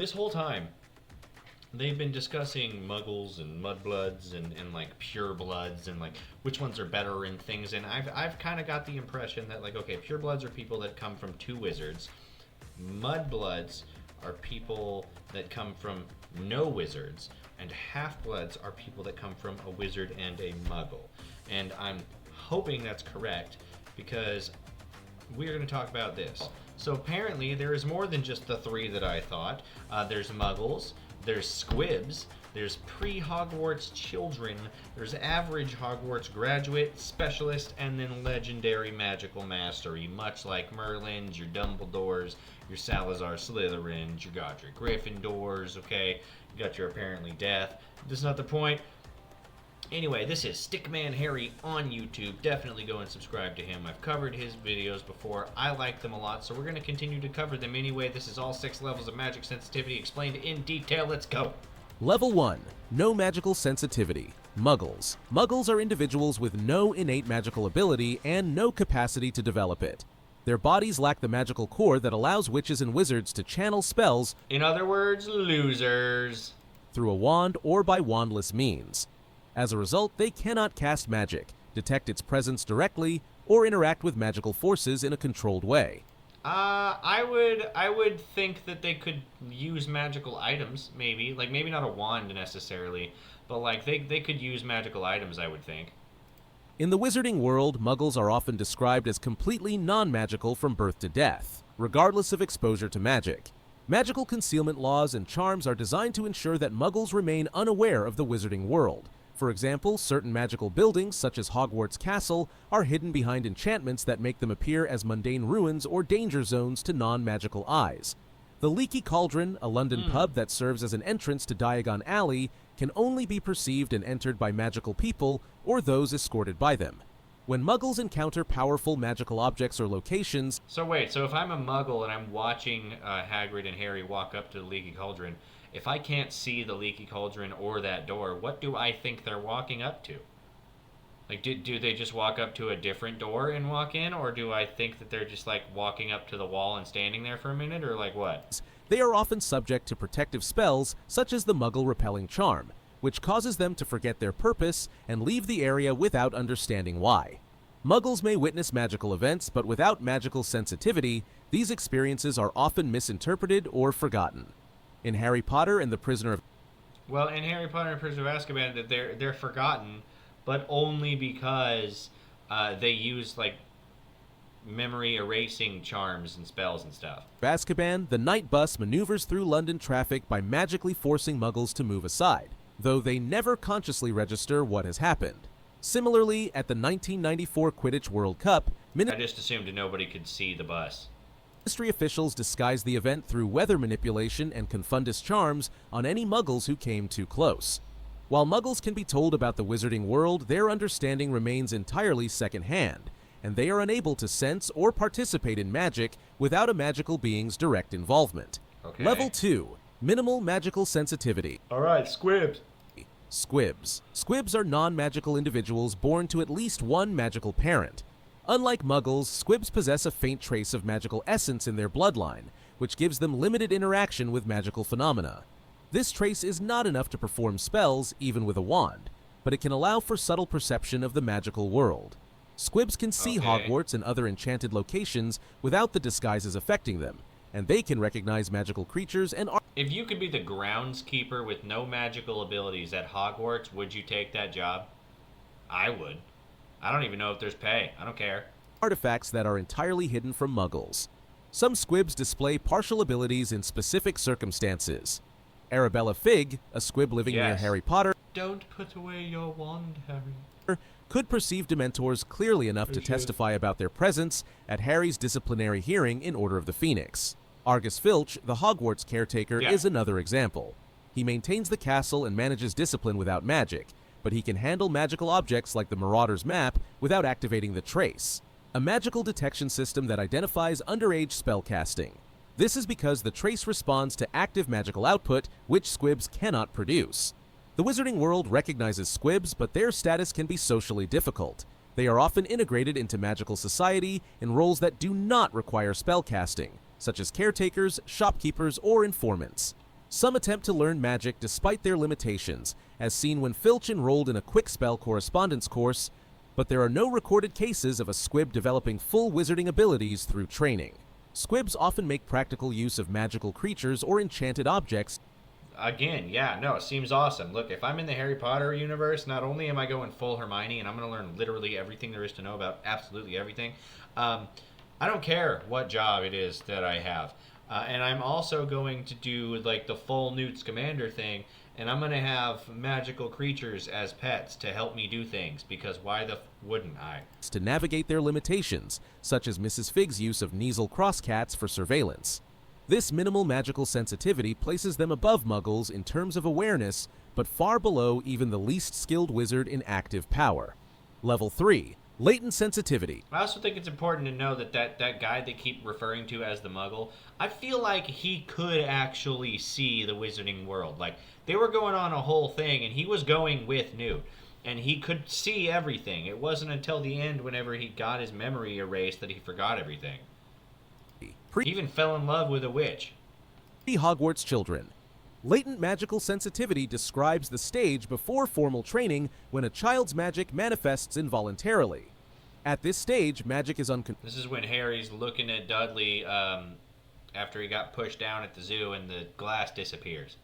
this whole time, they've been discussing muggles and mudbloods and like purebloods and like which ones are better and things. And I've kind of got the impression that like, okay, purebloods are people that come from two wizards. Mudbloods are people that come from no wizards. And half-bloods are people that come from a wizard and a muggle. And I'm hoping that's correct because we're going to talk about this. So apparently there is more than just the three that I thought. There's muggles, there's squibs, there's pre-Hogwarts children, there's average Hogwarts graduate, specialist, and then legendary magical mastery, much like Merlin's, your Dumbledores, your Salazar Slytherins, your Godric Gryffindors, okay? You got your apparently death. That's not the point. Anyway, this is Stickman Henry on YouTube. Definitely go and subscribe to him. I've covered his videos before. I like them a lot, so we're going to continue to cover them anyway. This is all 6 levels of magic sensitivity explained in detail. Let's go. Level 1. No magical sensitivity. Muggles. Muggles are individuals with no innate magical ability and no capacity to develop it. Their bodies lack the magical core that allows witches and wizards to channel spells, in other words, losers, through a wand or by wandless means. As a result, they cannot cast magic, detect its presence directly, or interact with magical forces in a controlled way. I would think that they could use magical items, maybe. Like, maybe not a wand necessarily, but like they could use magical items, I would think. In the wizarding world, muggles are often described as completely non-magical from birth to death, regardless of exposure to magic. Magical concealment laws and charms are designed to ensure that muggles remain unaware of the wizarding world. For example, certain magical buildings, such as Hogwarts Castle, are hidden behind enchantments that make them appear as mundane ruins or danger zones to non-magical eyes. The Leaky Cauldron, a London pub that serves as an entrance to Diagon Alley, can only be perceived and entered by magical people or those escorted by them. When muggles encounter powerful magical objects or locations... So wait, so if I'm a muggle and I'm watching Hagrid and Harry walk up to the Leaky Cauldron, if I can't see the Leaky Cauldron or that door, what do I think they're walking up to? Like, do they just walk up to a different door and walk in? Or do I think that they're just, like, walking up to the wall and standing there for a minute? Or, like, what? They are often subject to protective spells, such as the Muggle Repelling Charm, which causes them to forget their purpose and leave the area without understanding why. Muggles may witness magical events, but without magical sensitivity, these experiences are often misinterpreted or forgotten. In Harry Potter and the Prisoner of... Well, in Harry Potter and the Prisoner of Azkaban, that they're forgotten, but only because they use, like, memory erasing charms and spells and stuff. Azkaban, the night bus maneuvers through London traffic by magically forcing muggles to move aside, though they never consciously register what has happened. Similarly, at the 1994 Quidditch World Cup, I just assumed nobody could see the bus. Ministry officials disguised the event through weather manipulation and confundus charms on any muggles who came too close. While muggles can be told about the wizarding world, their understanding remains entirely secondhand, and they are unable to sense or participate in magic without a magical being's direct involvement. Okay. Level 2. Minimal magical sensitivity. Alright, squibs. Squibs. Squibs are non-magical individuals born to at least one magical parent. Unlike muggles, squibs possess a faint trace of magical essence in their bloodline, which gives them limited interaction with magical phenomena. This trace is not enough to perform spells, even with a wand, but it can allow for subtle perception of the magical world. Squibs can see Hogwarts and other enchanted locations without the disguises affecting them, and they can recognize magical creatures and... If you could be the groundskeeper with no magical abilities at Hogwarts, would you take that job? I would. I don't even know if there's pay. I don't care. Artifacts that are entirely hidden from muggles. Some squibs display partial abilities in specific circumstances. Arabella Figg, a squib living near Harry Potter... Don't put away your wand, Harry. ...could perceive Dementors clearly enough to testify about their presence at Harry's disciplinary hearing in Order of the Phoenix. Argus Filch, the Hogwarts caretaker, is another example. He maintains the castle and manages discipline without magic, but he can handle magical objects like the Marauder's Map without activating the Trace, a magical detection system that identifies underage spellcasting. This is because the Trace responds to active magical output, which squibs cannot produce. The wizarding world recognizes squibs, but their status can be socially difficult. They are often integrated into magical society in roles that do not require spellcasting, such as caretakers, shopkeepers, or informants. Some attempt to learn magic despite their limitations, as seen when Filch enrolled in a quick spell correspondence course, but there are no recorded cases of a squib developing full wizarding abilities through training. Squibs often make practical use of magical creatures or enchanted objects. Again, yeah, no, it seems awesome. Look, if I'm in the Harry Potter universe, not only am I going full Hermione and I'm going to learn literally everything there is to know about absolutely everything, I don't care what job it is that I have. And I'm also going to do like the full Newt Scamander thing, and I'm going to have magical creatures as pets to help me do things, because why the wouldn't I? To navigate their limitations, such as Mrs. Fig's use of Kneazle crosscats for surveillance. This minimal magical sensitivity places them above Muggles in terms of awareness, but far below even the least skilled wizard in active power. Level 3. Latent sensitivity. I also think it's important to know that guy they keep referring to as the Muggle, I feel like he could actually see the wizarding world. Like, they were going on a whole thing, and he was going with Newt, and he could see everything. It wasn't until the end, whenever he got his memory erased, that he forgot everything. He even fell in love with a witch. Hogwarts children. Latent magical sensitivity describes the stage before formal training when a child's magic manifests involuntarily. At this stage, magic is This is when Harry's looking at Dudley after he got pushed down at the zoo and the glass disappears.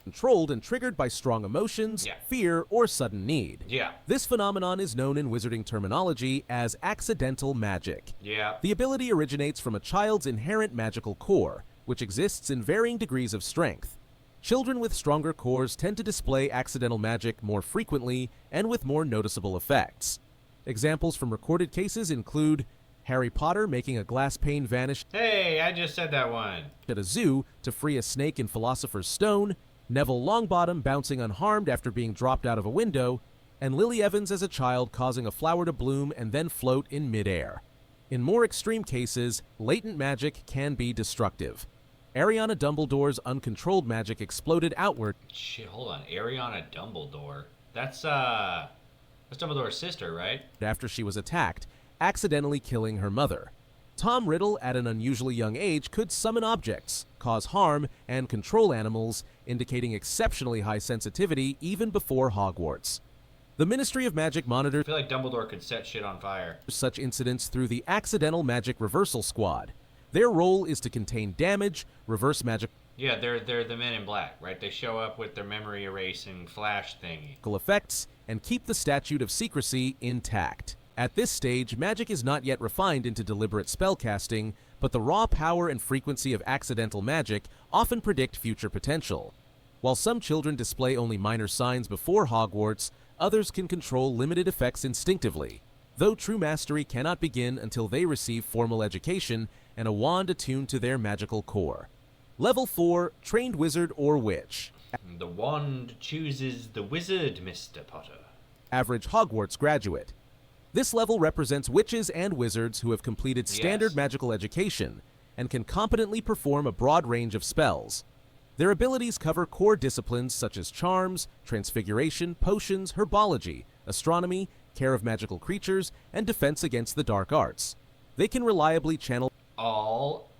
Controlled and triggered by strong emotions, fear, or sudden need. Yeah. This phenomenon is known in wizarding terminology as accidental magic. Yeah. The ability originates from a child's inherent magical core, which exists in varying degrees of strength. Children with stronger cores tend to display accidental magic more frequently and with more noticeable effects. Examples from recorded cases include Harry Potter making a glass pane vanish Hey, I just said that one. at a zoo to free a snake in Philosopher's Stone, Neville Longbottom bouncing unharmed after being dropped out of a window, and Lily Evans as a child causing a flower to bloom and then float in midair. In more extreme cases, latent magic can be destructive. Ariana Dumbledore's uncontrolled magic exploded outward. Shit, hold on. Ariana Dumbledore. That's Dumbledore's sister, right? After she was attacked, accidentally killing her mother. Tom Riddle, at an unusually young age, could summon objects, cause harm, and control animals, indicating exceptionally high sensitivity even before Hogwarts. The Ministry of Magic monitors I feel like Dumbledore could set shit on fire. such incidents through the Accidental Magic Reversal Squad. Their role is to contain damage, reverse magic Yeah, they're the Men in Black, right? They show up with their memory erasing flash thingy. effects, and keep the statute of secrecy intact. At this stage, magic is not yet refined into deliberate spellcasting, but the raw power and frequency of accidental magic often predict future potential. While some children display only minor signs before Hogwarts, others can control limited effects instinctively, though true mastery cannot begin until they receive formal education and a wand attuned to their magical core. Level 4, Trained Wizard or Witch. The wand chooses the wizard, Mr. Potter. Average Hogwarts graduate. This level represents witches and wizards who have completed standard magical education and can competently perform a broad range of spells. Their abilities cover core disciplines such as charms, transfiguration, potions, herbology, astronomy, care of magical creatures, and defense against the dark arts. They can reliably channel All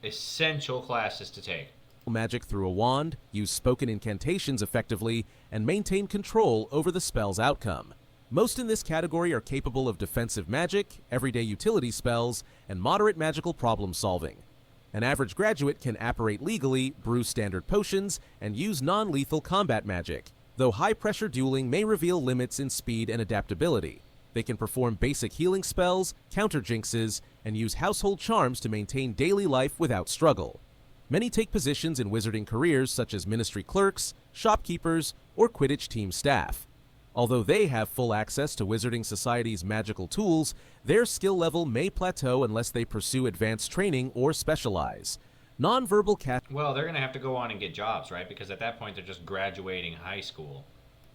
essential classes to take. magic through a wand, use spoken incantations effectively, and maintain control over the spell's outcome. Most in this category are capable of defensive magic, everyday utility spells, and moderate magical problem solving. An average graduate can apparate legally, brew standard potions, and use non-lethal combat magic, though high-pressure dueling may reveal limits in speed and adaptability. They can perform basic healing spells, counter jinxes, and use household charms to maintain daily life without struggle. Many take positions in wizarding careers such as ministry clerks, shopkeepers, or Quidditch team staff. Although they have full access to Wizarding Society's magical tools, their skill level may plateau unless they pursue advanced training or specialize. Nonverbal Well, they're going to have to go on and get jobs, right? Because at that point, they're just graduating high school.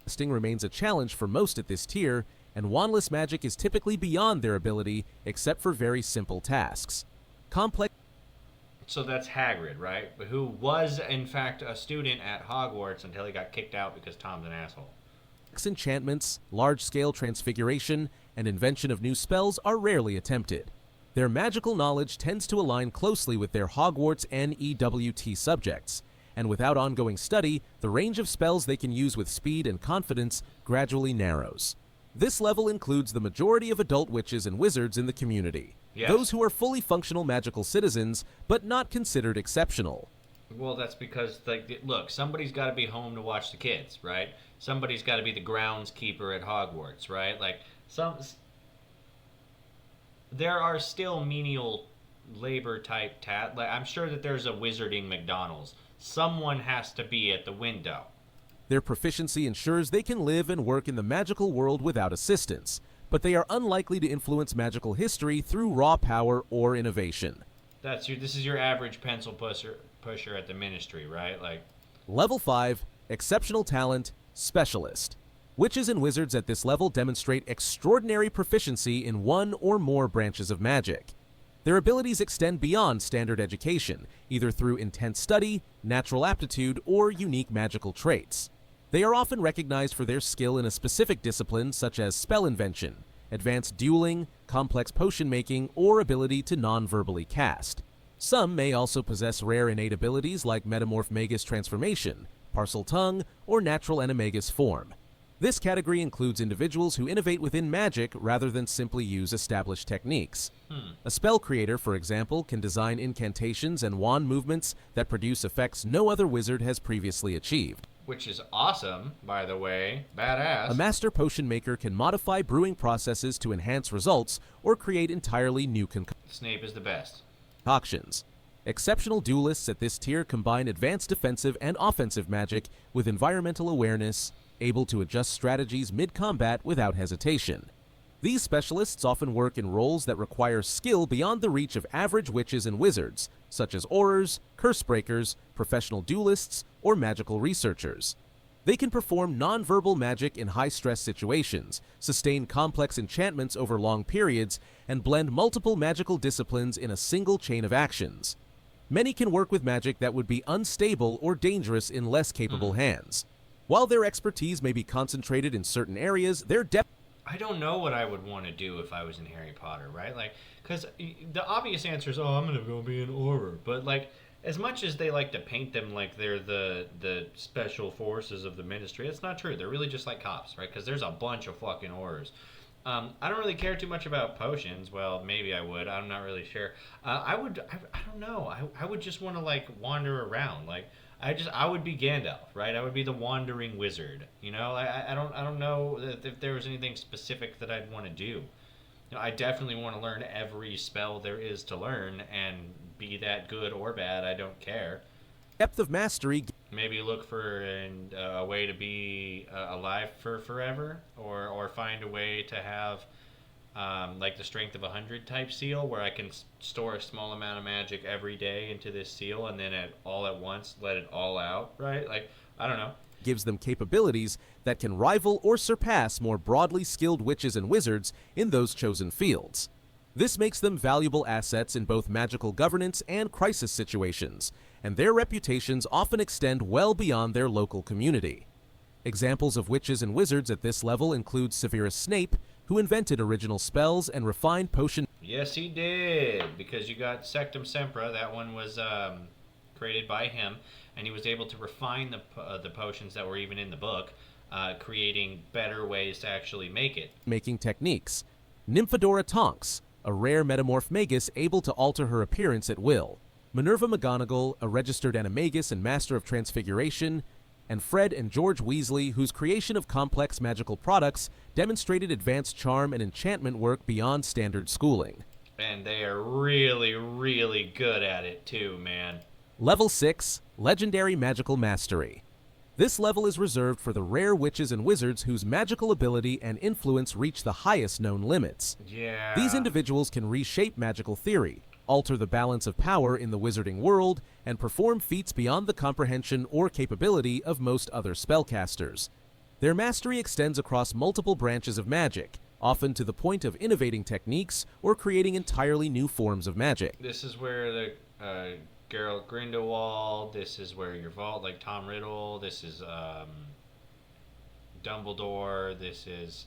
casting remains a challenge for most at this tier, and wandless magic is typically beyond their ability except for very simple tasks. Complex So that's Hagrid, right? Who was, in fact, a student at Hogwarts until he got kicked out because Tom's an asshole. enchantments, large-scale transfiguration, and invention of new spells are rarely attempted. Their magical knowledge tends to align closely with their Hogwarts NEWT subjects, and without ongoing study, the range of spells they can use with speed and confidence gradually narrows. This level includes the majority of adult witches and wizards in the community. Yes. Those who are fully functional magical citizens, but not considered exceptional. Well, that's because, like, look, somebody's got to be home to watch the kids, right? Somebody's got to be the groundskeeper at Hogwarts, right? Like, there are still menial labor type like, I'm sure that there's a wizarding McDonald's. Someone has to be at the window. Their proficiency ensures they can live and work in the magical world without assistance, but they are unlikely to influence magical history through raw power or innovation. This is your average pencil pusher at the ministry, right? Like, Level 5, Exceptional Talent, Specialist. Witches and wizards at this level demonstrate extraordinary proficiency in one or more branches of magic. Their abilities extend beyond standard education, either through intense study, natural aptitude, or unique magical traits. They are often recognized for their skill in a specific discipline such as spell invention, advanced dueling, complex potion making, or ability to non-verbally cast. Some may also possess rare innate abilities like Metamorph Magus Transformation, Parcel Tongue, or Natural Animagus Form. This category includes individuals who innovate within magic rather than simply use established techniques. A spell creator, for example, can design incantations and wand movements that produce effects no other wizard has previously achieved. which is awesome, by the way. Badass. A master potion maker can modify brewing processes to enhance results or create entirely new Snape is the best. concoctions. Exceptional duelists at this tier combine advanced defensive and offensive magic with environmental awareness, able to adjust strategies mid-combat without hesitation. These specialists often work in roles that require skill beyond the reach of average witches and wizards, such as aurors, curse breakers, professional duelists, or magical researchers. They can perform non-verbal magic in high-stress situations, sustain complex enchantments over long periods, and blend multiple magical disciplines in a single chain of actions. Many can work with magic that would be unstable or dangerous in less capable hands. While their expertise may be concentrated in certain areas, their depth... I don't know what I would want to do if I was in Harry Potter, right? Like, because the obvious answer is, oh, I'm going to go be an Auror. But, like, as much as they like to paint them like they're the special forces of the Ministry, it's not true. They're really just like cops, right? Because there's a bunch of fucking Aurors. I don't really care too much about potions. Well, maybe I would. I'm not really sure. I don't know. I would just want to, like, wander around. Like, I would be Gandalf, right? I would be the wandering wizard. You know, I don't know if there was anything specific that I'd want to do. You know, I definitely want to learn every spell there is to learn, and be that good or bad, I don't care. Depth of mastery... Maybe look for a way to be alive for forever, or find a way to have like the strength of 100 type seal, where I can store a small amount of magic every day into this seal, and then all at once let it all out, right? Like, I don't know. Gives them capabilities that can rival or surpass more broadly skilled witches and wizards in those chosen fields. This makes them valuable assets in both magical governance and crisis situations, and their reputations often extend well beyond their local community. Examples of witches and wizards at this level include Severus Snape, who invented original spells and refined potion... Yes, he did, because you got Sectum Sempra. That one was created by him, and he was able to refine the potions that were even in the book, creating better ways to actually make it. Making techniques. Nymphadora Tonks, a rare metamorph magus able to alter her appearance at will. Minerva McGonagall, a registered animagus and master of transfiguration, and Fred and George Weasley, whose creation of complex magical products demonstrated advanced charm and enchantment work beyond standard schooling. And they are really, really good at it too, man. Level 6, Legendary Magical Mastery. This level is reserved for the rare witches and wizards whose magical ability and influence reach the highest known limits. Yeah. These individuals can reshape magical theory, alter the balance of power in the wizarding world, and perform feats beyond the comprehension or capability of most other spellcasters. Their mastery extends across multiple branches of magic, often to the point of innovating techniques or creating entirely new forms of magic. This is where the Geralt Grindelwald, this is where your vault, like Tom Riddle, this is Dumbledore, this is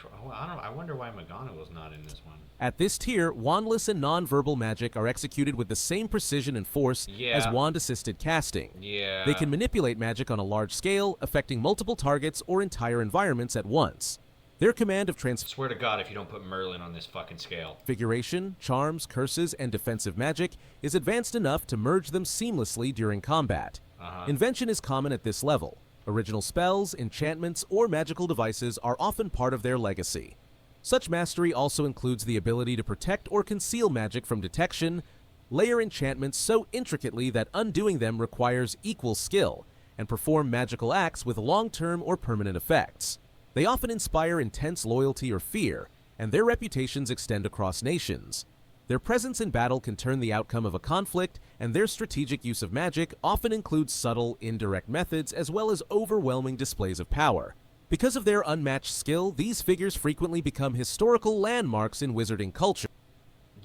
Oh, I don't. I wonder why McGonagall's not in this one. At this tier, wandless and non-verbal magic are executed with the same precision and force as Yeah. wand-assisted casting. Yeah. They can manipulate magic on a large scale, affecting multiple targets or entire environments at once. Their command of Swear to God, if you don't put Merlin on this fucking scale. transfiguration, charms, curses, and defensive magic is advanced enough to merge them seamlessly during combat. Invention is common at this level. Original spells, enchantments, or magical devices are often part of their legacy. Such mastery also includes the ability to protect or conceal magic from detection, layer enchantments so intricately that undoing them requires equal skill, and perform magical acts with long-term or permanent effects. They often inspire intense loyalty or fear, and their reputations extend across nations. Their presence in battle can turn the outcome of a conflict, and their strategic use of magic often includes subtle, indirect methods as well as overwhelming displays of power. Because of their unmatched skill, these figures frequently become historical landmarks in wizarding culture,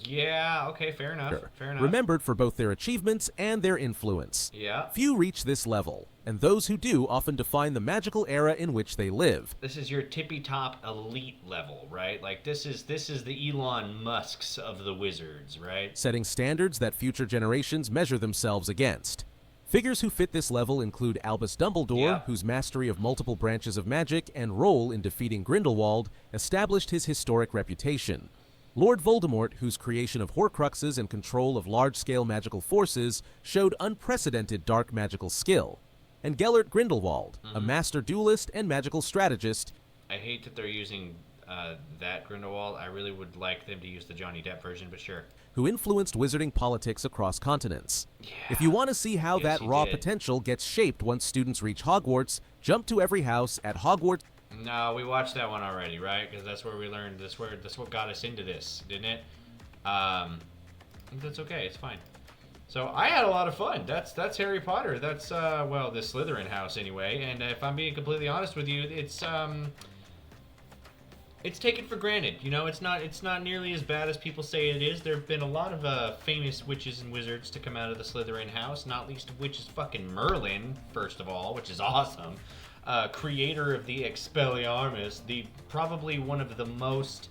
Yeah. Okay. Fair enough. Fair enough. remembered for both their achievements and their influence. Yeah. Few reach this level, and those who do often define the magical era in which they live. This is your tippy top elite level, right? Like this is the Elon Musks of the wizards, right? Setting standards that future generations measure themselves against. Figures who fit this level include Albus Dumbledore, Yeah. whose mastery of multiple branches of magic and role in defeating Grindelwald established his historic reputation. Lord Voldemort, whose creation of Horcruxes and control of large-scale magical forces showed unprecedented dark magical skill. And Gellert Grindelwald, a master duelist and magical strategist, I hate that they're using that Grindelwald. I really would like them to use the Johnny Depp version, but sure. who influenced wizarding politics across continents. If you want to see how Yes, that he raw did. potential gets shaped once students reach Hogwarts, jump to every house at Hogwarts. No, we watched that one already, right? Because that's where we learned. That's what got us into this, didn't it? That's okay. It's fine. So I had a lot of fun. That's Harry Potter. That's well, the Slytherin house anyway. And if I'm being completely honest with you, it's taken for granted. You know, it's not nearly as bad as people say it is. There have been a lot of famous witches and wizards to come out of the Slytherin house, not least of which is fucking Merlin, first of all, which is awesome. Creator of the Expelliarmus, probably one of the most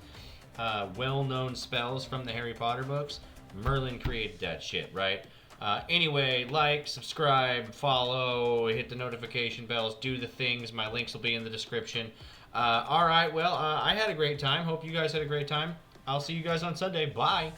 well-known spells from the Harry Potter books. Merlin created that shit, right? Anyway, like, subscribe, follow, hit the notification bells, do the things. My links will be in the description. All right, well, I had a great time. Hope you guys had a great time. I'll see you guys on Sunday. Bye.